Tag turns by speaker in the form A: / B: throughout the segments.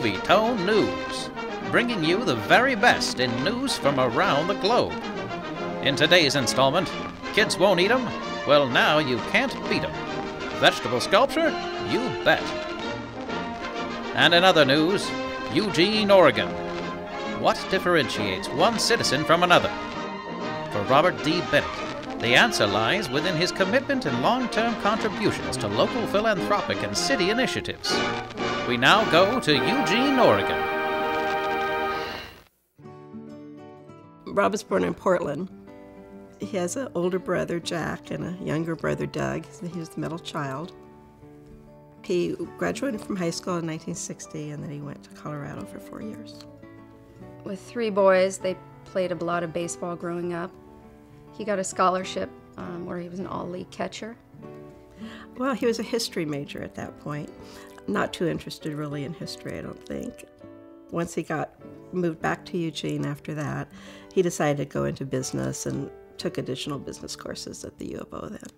A: Ruby Tone News, bringing you the very best in news from around the globe. In today's installment, kids won't eat 'em? Well, now you can't beat 'em. Vegetable sculpture? You bet. And in other news, Eugene, Oregon. What differentiates one citizen from another? For Robert D. Bennett, the answer lies within his commitment and long-term contributions to local philanthropic and city initiatives. We now go to Eugene, Oregon.
B: Rob was born in Portland. He has an older brother, Jack, and a younger brother, Doug. He was the middle child. He graduated from high school in 1960, and then he went to Colorado for 4 years.
C: With 3 boys, they played a lot of baseball growing up. He got a scholarship where he was an all-league catcher.
B: Well, he was a history major at that point. Not too interested really in history, I don't think. Once he moved back to Eugene after that, he decided to go into business and took additional business courses at the U of O then.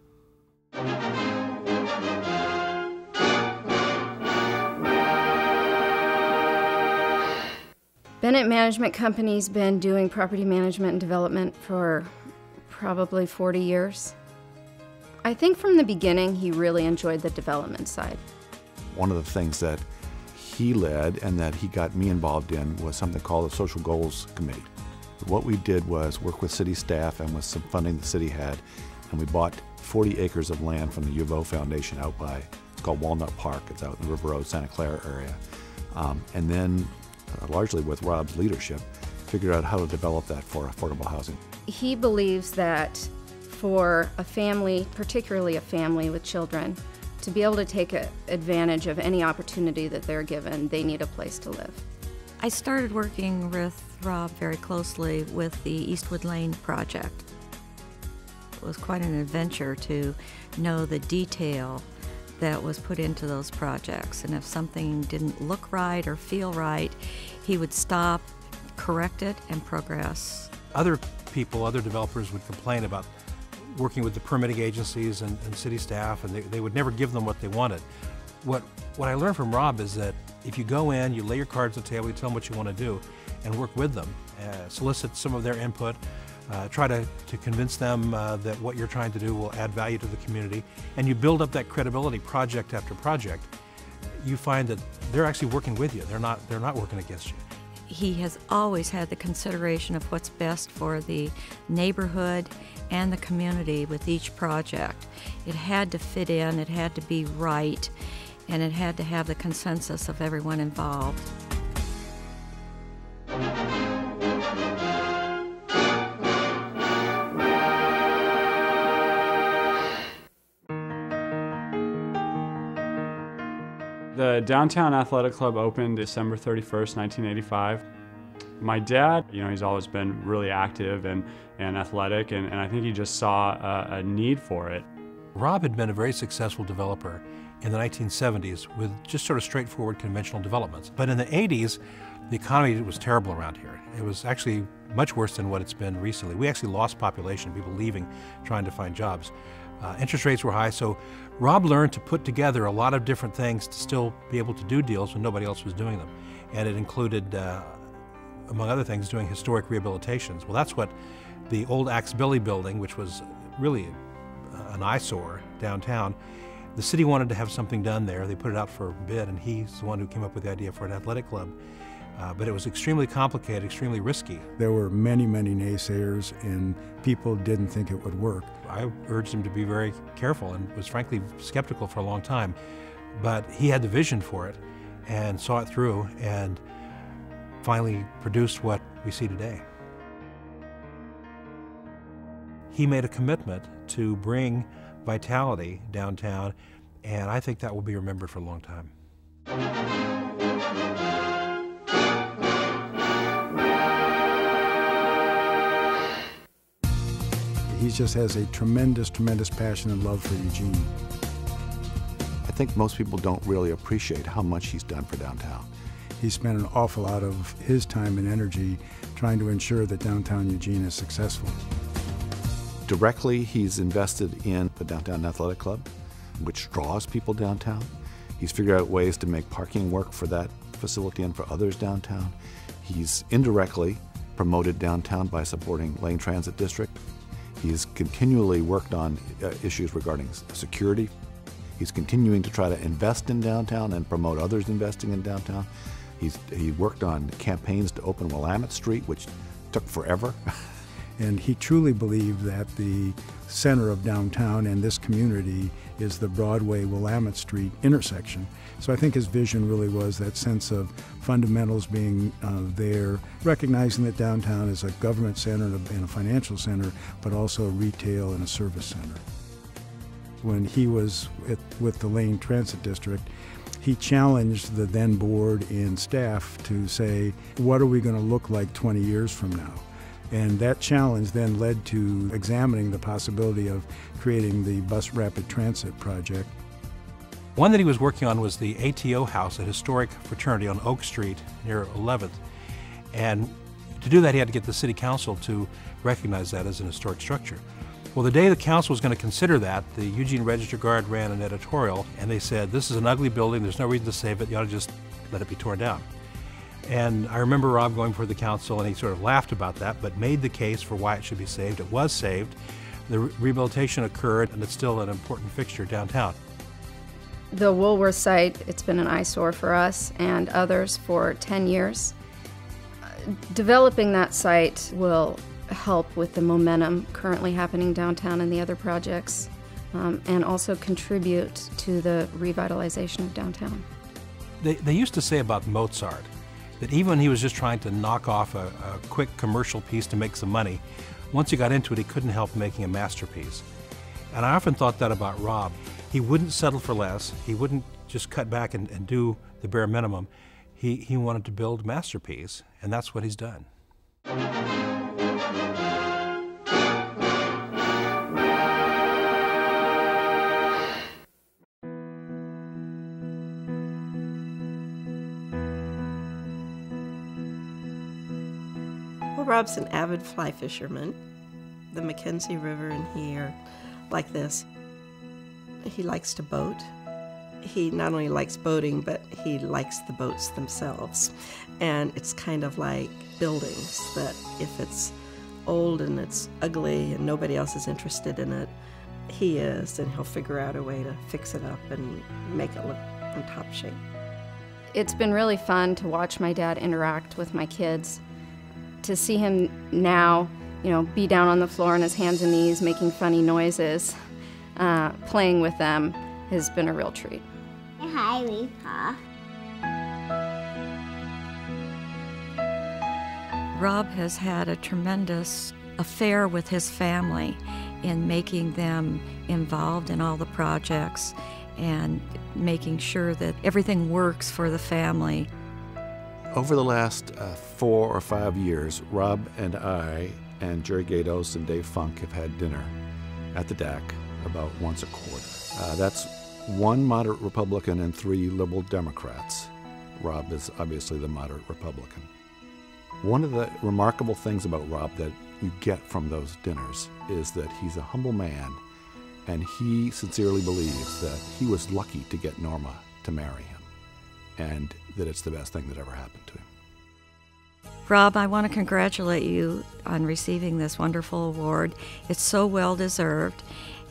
C: Bennett Management Company's been doing property management and development for probably 40 years. I think from the beginning he really enjoyed the development side.
D: One of the things that he led and that he got me involved in was something called the Social Goals Committee. What we did was work with city staff and with some funding the city had, and we bought 40 acres of land from the U of O Foundation out by, it's called Walnut Park, it's out in the River Road, Santa Clara area. And then, largely with Rob's leadership, figured out how to develop that for affordable housing.
C: He believes that for a family, particularly a family with children, to be able to take advantage of any opportunity that they're given, they need a place to live.
E: I started working with Rob very closely with the Eastwood Lane project. It was quite an adventure to know the detail that was put into those projects, and if something didn't look right or feel right, he would stop, correct it, and progress.
F: Other people, other developers would complain about working with the permitting agencies and city staff, and they would never give them what they wanted. What I learned from Rob is that if you go in, you lay your cards on the table, you tell them what you want to do, and work with them, solicit some of their input, try to convince them that what you're trying to do will add value to the community, and you build up that credibility project after project, you find that they're actually working with you. They're not working against you.
E: He has always had the consideration of what's best for the neighborhood and the community with each project. It had to fit in, it had to be right, and it had to have the consensus of everyone involved.
G: The Downtown Athletic Club opened December 31st, 1985. My dad, he's always been really active and athletic, and I think he just saw a need for it.
F: Rob had been a very successful developer in the 1970s with just sort of straightforward conventional developments. But in the 80s, the economy was terrible around here. It was actually much worse than what it's been recently. We actually lost population, people leaving, trying to find jobs. Interest rates were high, so Rob learned to put together a lot of different things to still be able to do deals when nobody else was doing them. And it included, among other things, doing historic rehabilitations. Well, that's what the old Axe Billy building, which was really an eyesore downtown, the city wanted to have something done there. They put it out for bid, and he's the one who came up with the idea for an athletic club. But it was extremely complicated, extremely risky.
H: There were many, many naysayers, and people didn't think it would work.
F: I urged him to be very careful and was frankly skeptical for a long time. But he had the vision for it and saw it through and finally produced what we see today. He made a commitment to bring vitality downtown, and I think that will be remembered for a long time.
H: He just has a tremendous, tremendous passion and love for Eugene.
D: I think most people don't really appreciate how much he's done for downtown.
H: He spent an awful lot of his time and energy trying to ensure that downtown Eugene is successful.
D: Directly, he's invested in the Downtown Athletic Club, which draws people downtown. He's figured out ways to make parking work for that the facility in for others downtown. He's indirectly promoted downtown by supporting Lane Transit District. He's continually worked on issues regarding security. He's continuing to try to invest in downtown and promote others investing in downtown. He worked on campaigns to open Willamette Street, which took forever.
H: And he truly believed that the center of downtown and this community is the Broadway-Willamette Street intersection. So I think his vision really was that sense of fundamentals being there, recognizing that downtown is a government center and a financial center, but also a retail and a service center. When he was with the Lane Transit District, he challenged the then board and staff to say, what are we going to look like 20 years from now? And that challenge then led to examining the possibility of creating the Bus Rapid Transit project.
F: One that he was working on was the ATO house, a historic fraternity on Oak Street near 11th. And to do that, he had to get the city council to recognize that as an historic structure. Well, the day the council was going to consider that, the Eugene Register-Guard ran an editorial, and they said, this is an ugly building, there's no reason to save it, you ought to just let it be torn down. And I remember Rob going before the council, and he sort of laughed about that, but made the case for why it should be saved. It was saved, the rehabilitation occurred, and it's still an important fixture downtown.
C: The Woolworth site, it's been an eyesore for us and others for 10 years. Developing that site will help with the momentum currently happening downtown and the other projects, and also contribute to the revitalization of downtown.
F: They used to say about Mozart that even when he was just trying to knock off a quick commercial piece to make some money, once he got into it, he couldn't help making a masterpiece. And I often thought that about Rob. He wouldn't settle for less. He wouldn't just cut back and do the bare minimum. He wanted to build a masterpiece, and that's what he's done.
B: Well, Rob's an avid fly fisherman. The Mackenzie River and he are like this. He likes to boat. He not only likes boating, but he likes the boats themselves. And it's kind of like buildings, that if it's old and it's ugly and nobody else is interested in it, he is, and he'll figure out a way to fix it up and make it look in top shape.
C: It's been really fun to watch my dad interact with my kids. To see him now, be down on the floor on his hands and knees making funny noises, playing with them, has been a real treat.
I: Hi, Reepa.
E: Rob has had a tremendous affair with his family in making them involved in all the projects and making sure that everything works for the family.
D: Over the last 4 or 5 years, Rob and I and Jerry Gatos and Dave Funk have had dinner at the DAC about once a quarter. That's 1 moderate Republican and 3 liberal Democrats. Rob is obviously the moderate Republican. One of the remarkable things about Rob that you get from those dinners is that he's a humble man, and he sincerely believes that he was lucky to get Norma to marry him, and that it's the best thing that ever happened to him.
E: Rob, I want to congratulate you on receiving this wonderful award. It's so well deserved,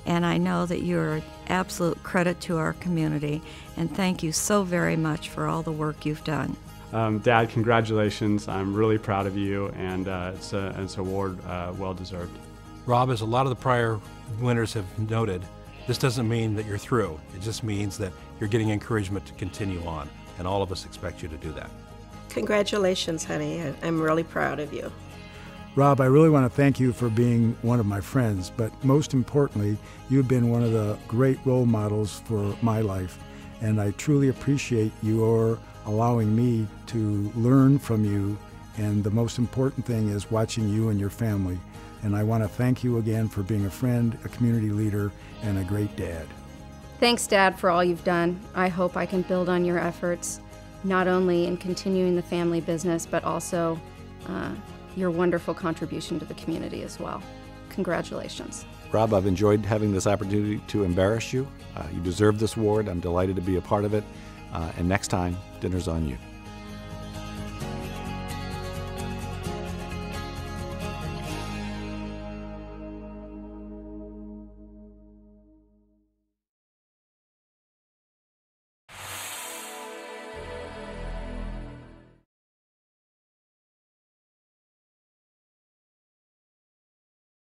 E: and I know that you're an absolute credit to our community, and thank you so very much for all the work you've done.
G: Dad, congratulations. I'm really proud of you, and it's an award well deserved.
F: Rob, as a lot of the prior winners have noted, this doesn't mean that you're through. It just means that you're getting encouragement to continue on, and all of us expect you to do that.
B: Congratulations, honey. I'm really proud of you.
H: Rob, I really want to thank you for being one of my friends, but most importantly, you've been one of the great role models for my life, and I truly appreciate your allowing me to learn from you, and the most important thing is watching you and your family. And I want to thank you again for being a friend, a community leader, and a great dad.
C: Thanks, Dad, for all you've done. I hope I can build on your efforts, not only in continuing the family business, but also your wonderful contribution to the community as well. Congratulations.
D: Rob, I've enjoyed having this opportunity to embarrass you. You deserve this award. I'm delighted to be a part of it. And next time, dinner's on you.